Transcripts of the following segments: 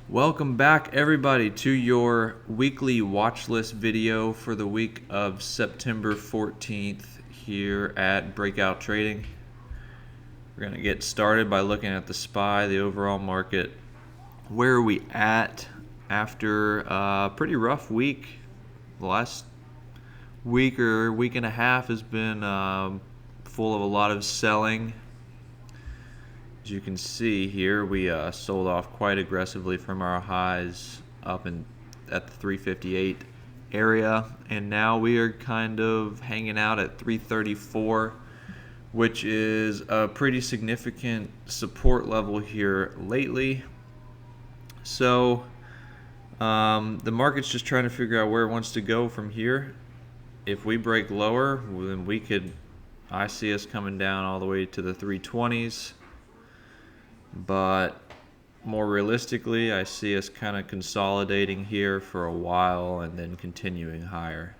Welcome back, everybody, to your weekly watch list video for the week of September 14th here at Breakout Trading. We're going to get started by looking at the SPY, the overall market. Where are we at after a pretty rough week? The last week or week and a half has been full of a lot of selling. As you can see here, we sold off quite aggressively from our highs up at the 358 area, and now we are kind of hanging out at 334, which is a pretty significant support level here lately. So the market's just trying to figure out where it wants to go from here. If we break lower, then I see us coming down all the way to the 320s. But more realistically, I see us kind of consolidating here for a while and then continuing higher.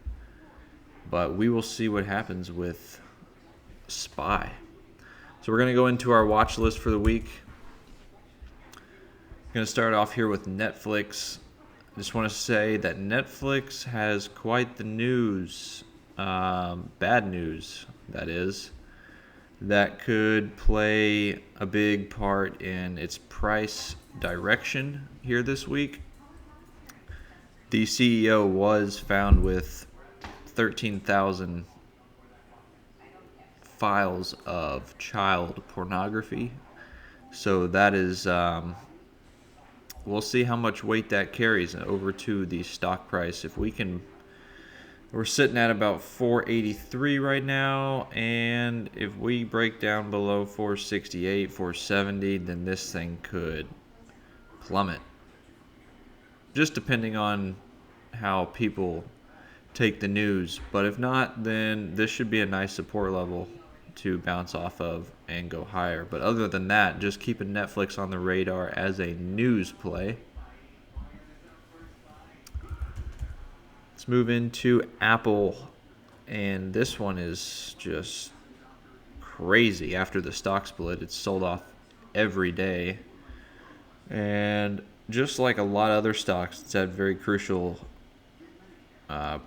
But we will see what happens with SPY. So we're going to go into our watch list for the week. I'm going to start off here with Netflix. I just want to say that Netflix has quite the news, bad news, that is. That could play a big part in its price direction here this week. The CEO was found with 13,000 files of child pornography. So that is, we'll see how much weight that carries over to the stock price. We're sitting at about 483 right now, and if we break down below 468, 470, then this thing could plummet. Just depending on how people take the news. But if not, then this should be a nice support level to bounce off of and go higher. But other than that, just keeping Netflix on the radar as a news play. Let's move into Apple, and this one is just crazy. After the stock split, it's sold off every day, and just like a lot of other stocks, it's at a very crucial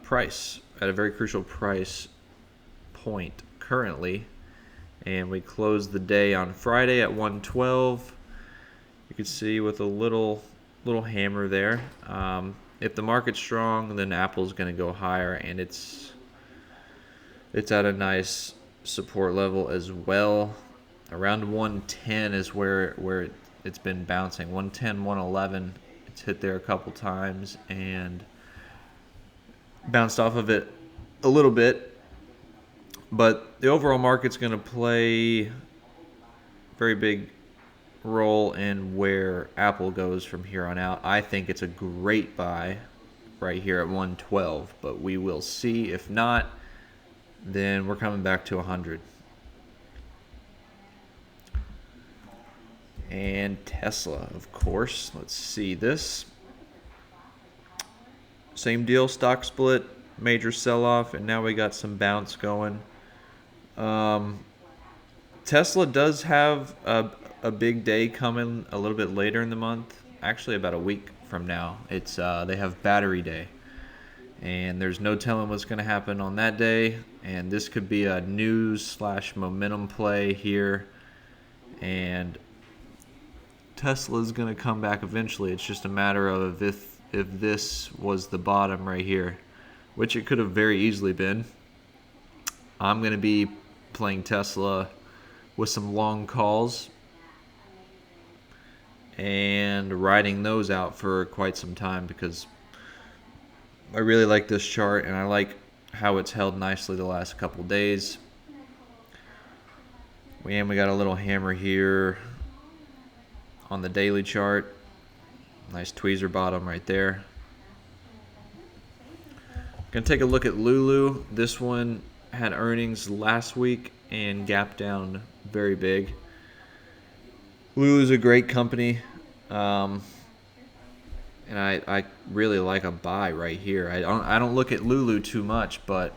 price point currently, and we closed the day on Friday at 112. You can see with a little hammer there. If the market's strong, then Apple's going to go higher, and it's at a nice support level as well. Around 110 is where it's been bouncing. 110, 111. It's hit there a couple times and bounced off of it a little bit. But the overall market's going to play a very big role in where Apple goes from here on out. I think it's a great buy right here at 112, but we will see. If not, then we're coming back to 100. And Tesla, of course. Let's see this. Same deal, stock split, major sell-off, and now we got some bounce going. Tesla does have a big day coming a little bit later in the month, actually about a week from now. It's they have battery day, and there's no telling what's going to happen on that day, and this could be a news/momentum play here, and Tesla's going to come back eventually. It's just a matter of if this was the bottom right here, which it could have very easily been. I'm going to be playing Tesla with some long calls and riding those out for quite some time because I really like this chart and I like how it's held nicely the last couple days. We got a little hammer here on the daily chart. Nice tweezer bottom right there. Gonna take a look at Lulu. This one had earnings last week and gapped down very big. Lulu's a great company, and I really like a buy right here. I don't look at Lulu too much, but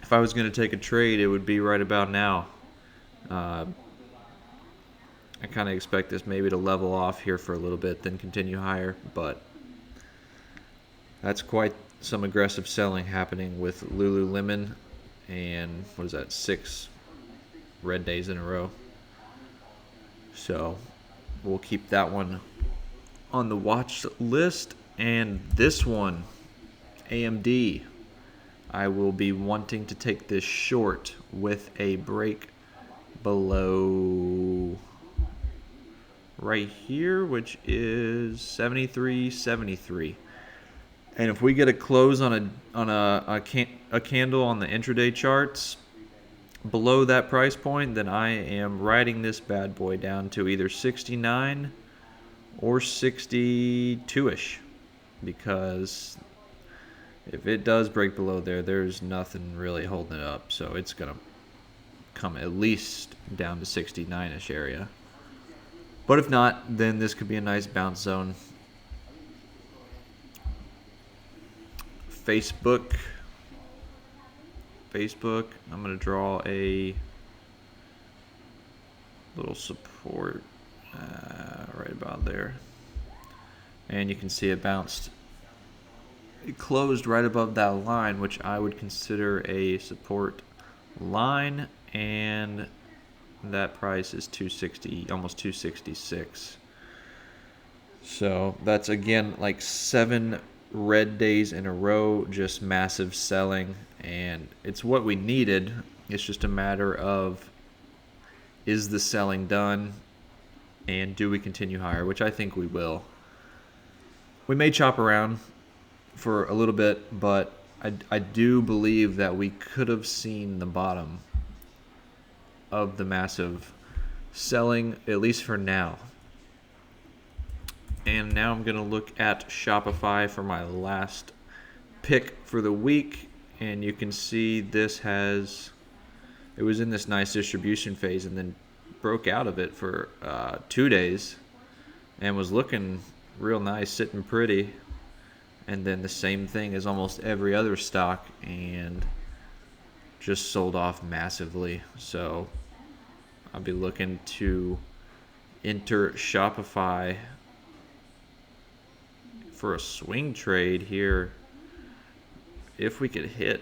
if I was going to take a trade, it would be right about now. I kind of expect this maybe to level off here for a little bit, then continue higher, but that's quite some aggressive selling happening with Lululemon, and what is that, 6 red days in a row. So we'll keep that one on the watch list. And this one, AMD, I will be wanting to take this short with a break below right here, which is 73.73. And if we get a close on a candle on the intraday charts below that price point, then I am riding this bad boy down to either 69 or 62-ish, because if it does break below there, there's nothing really holding it up. So it's going to come at least down to 69-ish area. But if not, then this could be a nice bounce zone. Facebook, I'm going to draw a little support right about there. And you can see it bounced. It closed right above that line, which I would consider a support line, and that price is 260, almost 266. So that's, again, like 7 red days in a row, just massive selling, and it's what we needed. It's just a matter of, is the selling done, and do we continue higher, which I think we will. We may chop around for a little bit, but I do believe that we could have seen the bottom of the massive selling, at least for now. And now I'm going to look at Shopify for my last pick for the week. And you can see it was in this nice distribution phase and then broke out of it for 2 days and was looking real nice, sitting pretty. And then the same thing as almost every other stock, and just sold off massively. So I'll be looking to enter Shopify for a swing trade here. If we could hit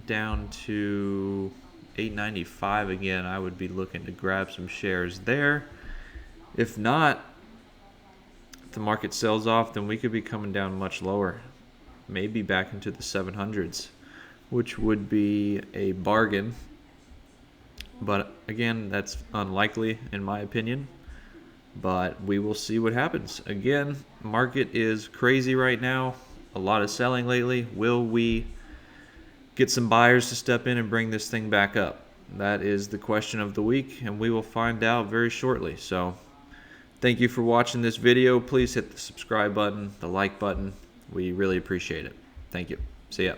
down to 895 again, I would be looking to grab some shares there. If not, if the market sells off, then we could be coming down much lower, maybe back into the 700s, which would be a bargain. But again, that's unlikely in my opinion. But we will see what happens. Again, market is crazy right now. A lot of selling lately. Will we get some buyers to step in and bring this thing back up? That is the question of the week, and we will find out very shortly. So thank you for watching this video. Please hit the subscribe button, the like button. We really appreciate it. Thank you. See ya.